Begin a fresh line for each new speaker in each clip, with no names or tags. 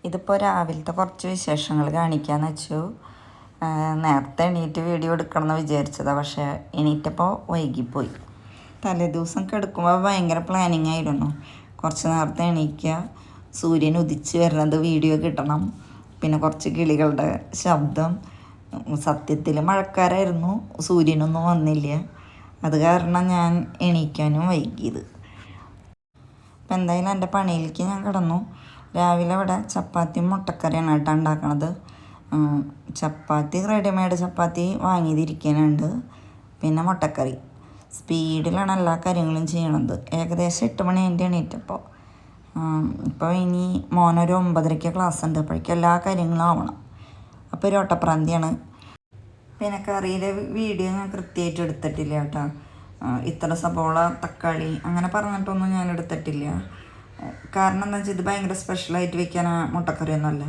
ഇതിപ്പോൾ രാവിലത്തെ കുറച്ച് വിശേഷങ്ങൾ കാണിക്കാമെന്ന് വെച്ചു. നേരത്തെ എണീറ്റ് വീഡിയോ എടുക്കണമെന്ന് വിചാരിച്ചതാണ്, പക്ഷേ എണീറ്റപ്പോൾ വൈകിപ്പോയി. തലേദിവസം കിടക്കുമ്പോൾ ഭയങ്കര പ്ലാനിങ് ആയിരുന്നു. കുറച്ച് നേരത്തെ എണീക്കുക, സൂര്യൻ ഉദിച്ച് വരുന്നത് വീഡിയോ കിട്ടണം, പിന്നെ കുറച്ച് കിളികളുടെ ശബ്ദം. സത്യത്തിൽ മഴക്കാരായിരുന്നു, സൂര്യനൊന്നും വന്നില്ല. അത് കാരണം ഞാൻ എണീക്കാനും വൈകിയത്. അപ്പം എന്തായാലും എൻ്റെ പണിയിലേക്ക് ഞാൻ കിടന്നു. രാവിലെ ഇവിടെ ചപ്പാത്തിയും മുട്ടക്കറിയാണ് കേട്ടോ ഉണ്ടാക്കണത്. ചപ്പാത്തി റെഡിമെയ്ഡ് ചപ്പാത്തി വാങ്ങിയതിരിക്കാനുണ്ട്, പിന്നെ മുട്ടക്കറി. സ്പീഡിലാണ് എല്ലാ കാര്യങ്ങളും ചെയ്യണത്. ഏകദേശം 8 മണി എൻ്റെ എണീറ്റപ്പോൾ. ഇപ്പോൾ ഇനി മോനൊരു 9:30 ക്ലാസ് ഉണ്ട്, അപ്പോഴേക്കും എല്ലാ കാര്യങ്ങളും ആവണം. അപ്പോൾ ഒരു ഓട്ടപ്രാന്തിയാണ്. പിന്നെ കറിയിലെ വീഡിയോ ഞാൻ കൃത്യമായിട്ട് എടുത്തിട്ടില്ല കേട്ടോ. ഇത്ര സബോള തക്കാളി അങ്ങനെ പറഞ്ഞിട്ടൊന്നും ഞാൻ എടുത്തിട്ടില്ല. കാരണം എന്താ വെച്ചാൽ ഇത് ഭയങ്കര സ്പെഷ്യലായിട്ട് വെക്കാൻ മുട്ടക്കറിയൊന്നുമല്ല.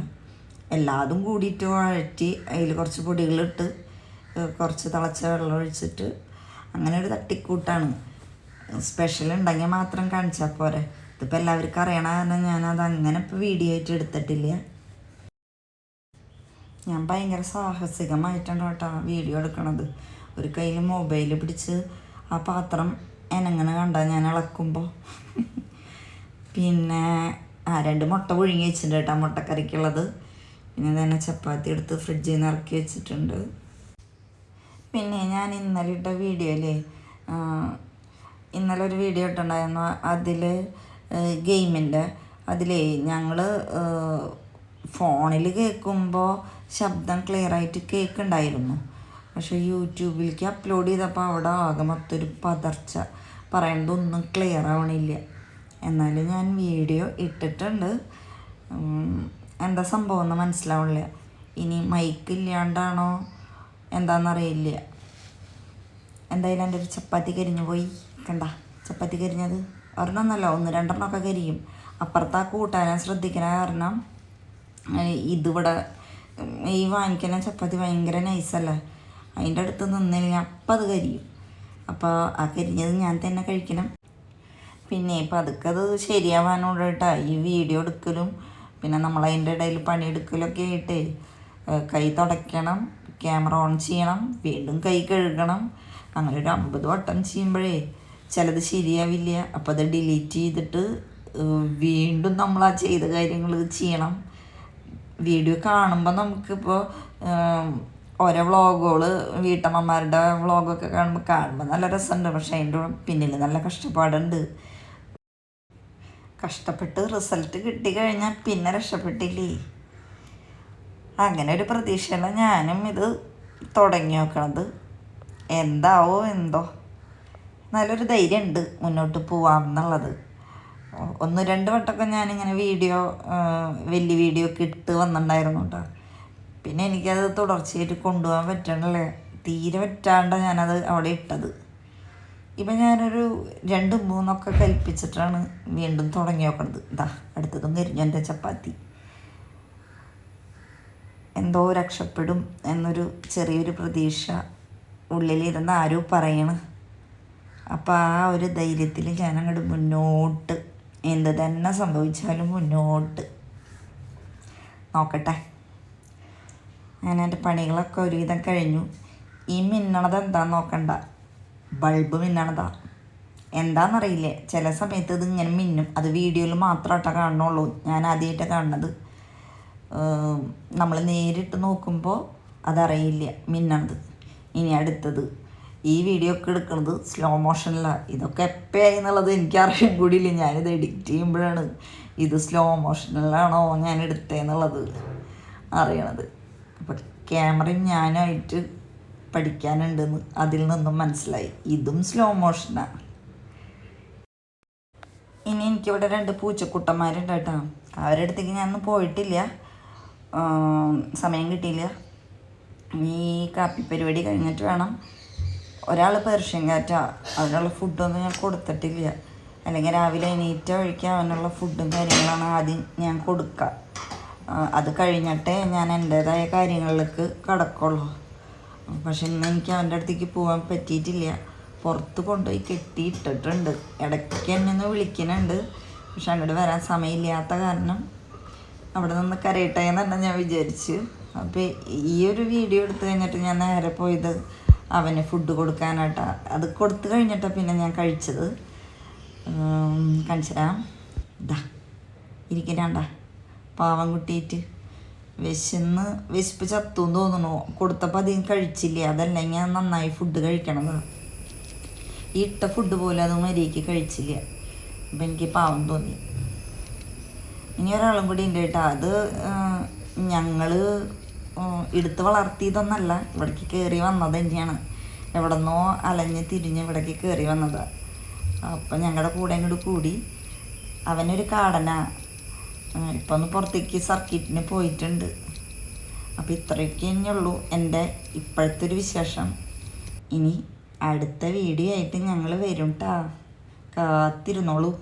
എല്ലാതും കൂടിയിട്ട് വഴറ്റി അതിൽ കുറച്ച് പൊടികളിട്ട് കുറച്ച് തിളച്ച വെള്ളം ഒഴിച്ചിട്ട് അങ്ങനെ ഒരു തട്ടിക്കൂട്ടാണ്. സ്പെഷ്യൽ ഉണ്ടെങ്കിൽ മാത്രം കാണിച്ചാൽ പോരെ. ഇതിപ്പോൾ എല്ലാവർക്കും അറിയണ കാരണം ഞാനത് അങ്ങനെ ഇപ്പോൾ വീഡിയോ ആയിട്ട് എടുത്തിട്ടില്ല. ഞാൻ ഭയങ്കര സാഹസികമായിട്ടാണ് കേട്ടോ വീഡിയോ എടുക്കണത്. ഒരു കയ്യിൽ മൊബൈൽ പിടിച്ച് ആ പാത്രം എനങ്ങനെ കണ്ടാൽ ഞാൻ ഇളക്കുമ്പോൾ. പിന്നെ 2 മുട്ട പുഴുങ്ങി വെച്ചിട്ടുണ്ട് കേട്ടോ മുട്ടക്കറിക്കുള്ളത്. പിന്നെ തന്നെ ചപ്പാത്തി എടുത്ത് ഫ്രിഡ്ജിൽ നിന്ന് ഇറക്കി വെച്ചിട്ടുണ്ട്. പിന്നെ ഞാൻ ഇന്നലെ ഇട്ട വീഡിയോയിൽ ഇന്നലെ ഒരു വീഡിയോ ഇട്ടുണ്ടായിരുന്നു. അതിൽ ഗെയിമിൻ്റെ അതിലേ ഞങ്ങൾ ഫോണിൽ കേൾക്കുമ്പോൾ ശബ്ദം ക്ലിയറായിട്ട് കേൾക്കുന്നുണ്ടായിരുന്നു. പക്ഷേ യൂട്യൂബിലേക്ക് അപ്ലോഡ് ചെയ്തപ്പോൾ അവിടെ ആകെ മൊത്തൊരു പതർച്ച, പറയണതൊന്നും ക്ലിയർ ആവണില്ല. എന്നാലും ഞാൻ വീഡിയോ ഇട്ടിട്ടുണ്ട്. എന്താ സംഭവം എന്ന് മനസ്സിലാവണില്ല. ഇനി മൈക്ക് ഇല്ലാണ്ടാണോ എന്താണെന്നറിയില്ല. എന്തായാലും എൻ്റെ ഒരു ചപ്പാത്തി കരിഞ്ഞു പോയി. കണ്ട ചപ്പാത്തി കരിഞ്ഞത് ഒരെണ്ണമൊന്നുമല്ല, 1-2 കരിയും. അപ്പുറത്ത് ആ കൂട്ടാനാൻ ശ്രദ്ധിക്കണ കാരണം ഇതിവിടെ ഈ വാങ്ങിക്കുന്ന ചപ്പാത്തി ഭയങ്കര നൈസല്ലേ, അതിൻ്റെ അടുത്ത് നിന്നില്ലെങ്കിൽ അപ്പം അത് കരിയും. അപ്പോൾ ആ കരിഞ്ഞത് ഞാൻ തന്നെ കഴിക്കണം. പിന്നെ ഇപ്പം അതൊക്കെ അത് ശരിയാവാനോട് കേട്ടോ ഈ വീഡിയോ എടുക്കലും പിന്നെ നമ്മളതിൻ്റെ ഇടയിൽ പണിയെടുക്കലൊക്കെ ആയിട്ട് കൈ തുടയ്ക്കണം, ക്യാമറ ഓൺ ചെയ്യണം, വീണ്ടും കൈ കഴുകണം. അങ്ങനെ ഒരു 50 വട്ടം ചെയ്യുമ്പോഴേ ചിലത് ശരിയാവില്ല. അപ്പോൾ അത് ഡിലീറ്റ് ചെയ്തിട്ട് വീണ്ടും നമ്മൾ ആ ചെയ്ത കാര്യങ്ങൾ ചെയ്യണം. വീഡിയോ കാണുമ്പോൾ നമുക്കിപ്പോൾ ഓരോ വ്ളോഗുകൾ വീട്ടമ്മമാരുടെ വ്ളോഗൊക്കെ കാണുമ്പോൾ നല്ല രസമുണ്ട്. പക്ഷേ അതിൻ്റെ പിന്നിൽ നല്ല കഷ്ടപ്പാടുണ്ട്. കഷ്ടപ്പെട്ട് റിസൾട്ട് കിട്ടിക്കഴിഞ്ഞാൽ പിന്നെ രക്ഷപ്പെട്ടില്ലേ. അങ്ങനെ ഒരു പ്രതീക്ഷയല്ല ഞാനും ഇത് തുടങ്ങി നോക്കണത്. എന്താവോ എന്തോ, നല്ലൊരു ധൈര്യമുണ്ട് മുന്നോട്ട് പോവാം എന്നുള്ളത്. 1-2 വട്ടമൊക്കെ ഞാനിങ്ങനെ വലിയ വീഡിയോ ഒക്കെ ഇട്ട് വന്നിട്ടുണ്ടായിരുന്നു കേട്ടോ. പിന്നെ എനിക്കത് തുടർച്ചയായിട്ട് കൊണ്ടുപോകാൻ പറ്റണില്ലേ, തീരെ പറ്റാണ്ട് ഞാനത് അവിടെ ഇട്ടത്. ഇപ്പം ഞാനൊരു 2-3 കൽപ്പിച്ചിട്ടാണ് വീണ്ടും തുടങ്ങി നോക്കണത്. ഇതാ അടുത്തതും കരിഞ്ഞു എൻ്റെ ചപ്പാത്തി. എന്തോ രക്ഷപ്പെടും എന്നൊരു ചെറിയൊരു പ്രതീക്ഷ ഉള്ളിലിരുന്ന് ആരോ പറയണ്. അപ്പോൾ ആ ഒരു ധൈര്യത്തിൽ ഞാനങ്ങോട്ട് മുന്നോട്ട്, എന്ത് തന്നെ സംഭവിച്ചാലും മുന്നോട്ട് നോക്കട്ടെ. ഞാൻ എൻ്റെ പണികളൊക്കെ ഒരുവിധം കഴിഞ്ഞു. ഈ മിന്നണത് എന്താണെന്ന് നോക്കണ്ട, ബൾബ് മിന്നണതാ. എന്താണെന്നറിയില്ല, ചില സമയത്ത് ഇത് ഇങ്ങനെ മിന്നും. അത് വീഡിയോയിൽ മാത്രമായിട്ടാണ് കാണുന്നുള്ളൂ, ഞാൻ ആദ്യമായിട്ട് കാണുന്നത്. നമ്മൾ നേരിട്ട് നോക്കുമ്പോൾ അതറിയില്ല മിന്നണത്. ഇനി അടുത്തത്, ഈ വീഡിയോ ഒക്കെ എടുക്കുന്നത് സ്ലോ മോഷനിലാണ്. ഇതൊക്കെ എപ്പോഴായി എന്നുള്ളത് എനിക്കറിയാൻ കൂടിയില്ല. ഞാനിത് എഡിറ്റ് ചെയ്യുമ്പോഴാണ് ഇത് സ്ലോ മോഷനിലാണോ ഞാൻ എടുത്തതെന്നുള്ളത് അറിയണത്. അപ്പോൾ ക്യാമറയും ഞാനായിട്ട് പഠിക്കാനുണ്ടെന്ന് അതിൽ നിന്നും മനസ്സിലായി. ഇതും സ്ലോ മോഷനാണ്. ഇനി എനിക്കിവിടെ 2 പൂച്ചക്കുട്ടന്മാരുണ്ട് കേട്ടോ. അവരുടെ അടുത്തേക്ക് ഞാനൊന്നും പോയിട്ടില്ല, സമയം കിട്ടിയില്ല. ഈ കാപ്പി പരിപാടി കഴിഞ്ഞിട്ട് വേണം. ഒരാൾ പേർഷ്യൻ കാറ്റാണ്, അതിനുള്ള ഫുഡൊന്നും ഞാൻ കൊടുത്തിട്ടില്ല. അല്ലെങ്കിൽ രാവിലെ എണീറ്റ വഴിക്ക് അവനുള്ള ഫുഡും കാര്യങ്ങളാണ് ആദ്യം ഞാൻ കൊടുക്കുക. അത് കഴിഞ്ഞിട്ടേ ഞാൻ എൻ്റേതായ കാര്യങ്ങളിലേക്ക് കടക്കുള്ളൂ. പക്ഷെ ഇന്ന് എനിക്ക് അവൻ്റെ അടുത്തേക്ക് പോകാൻ പറ്റിയിട്ടില്ല. പുറത്ത് കൊണ്ടുപോയി കെട്ടിയിട്ടിട്ടുണ്ട്. ഇടയ്ക്ക് എന്നെ ഒന്ന് വിളിക്കുന്നുണ്ട്, പക്ഷെ അങ്ങോട്ട് വരാൻ സമയമില്ലാത്ത കാരണം അവിടെ നിന്ന് കരയട്ടെ എന്ന് തന്നെ ഞാൻ വിചാരിച്ചു. അപ്പോൾ ഈ ഒരു വീഡിയോ എടുത്തു കഴിഞ്ഞിട്ട് ഞാൻ നേരെ പോയത് അവന് ഫുഡ് കൊടുക്കാനായിട്ടാ. അത് കൊടുത്തു കഴിഞ്ഞിട്ടാണ് പിന്നെ ഞാൻ കഴിച്ചത്. കാണിച്ചു തരാം. ഇതാ ഇരിക്കണ്ട, പാവം കുട്ടിയിട്ട് വിശപ്പ് ചത്തുന്ന് തോന്നുന്നു. കൊടുത്തപ്പോൾ അധികം കഴിച്ചില്ല. അതല്ലെങ്കിൽ ഞാൻ നന്നായി ഫുഡ് കഴിക്കണത്. ഈ ഇട്ട ഫുഡ് പോലും അത് മര്യാദയ്ക്ക് കഴിച്ചില്ല. അപ്പം എനിക്ക് പാവം തോന്നി. ഇനി ഒരാളും കൂടി ഉണ്ട് കേട്ടോ. അത് ഞങ്ങൾ എടുത്ത് വളർത്തിയതൊന്നല്ല, ഇവിടേക്ക് കയറി വന്നത് തന്നെയാണ്. എവിടെ നിന്നോ അലഞ്ഞ് തിരിഞ്ഞ് ഇവിടേക്ക് കയറി വന്നതാണ്. അപ്പം ഞങ്ങളുടെ കൂടെ ഇങ്ങോട്ട് കൂടി. അവനൊരു കാടനാ. ഇപ്പം ഒന്ന് പുറത്തേക്ക് സർക്കിറ്റിന് പോയിട്ടുണ്ട്. അപ്പോൾ ഇത്രയൊക്കെ തന്നെയുള്ളൂ എൻ്റെ ഇപ്പോഴത്തെ ഒരു വിശേഷം. ഇനി അടുത്ത വീഡിയോ ആയിട്ട് ഞങ്ങൾ വരും കേട്ടോ. കാത്തിരുന്നോളൂ.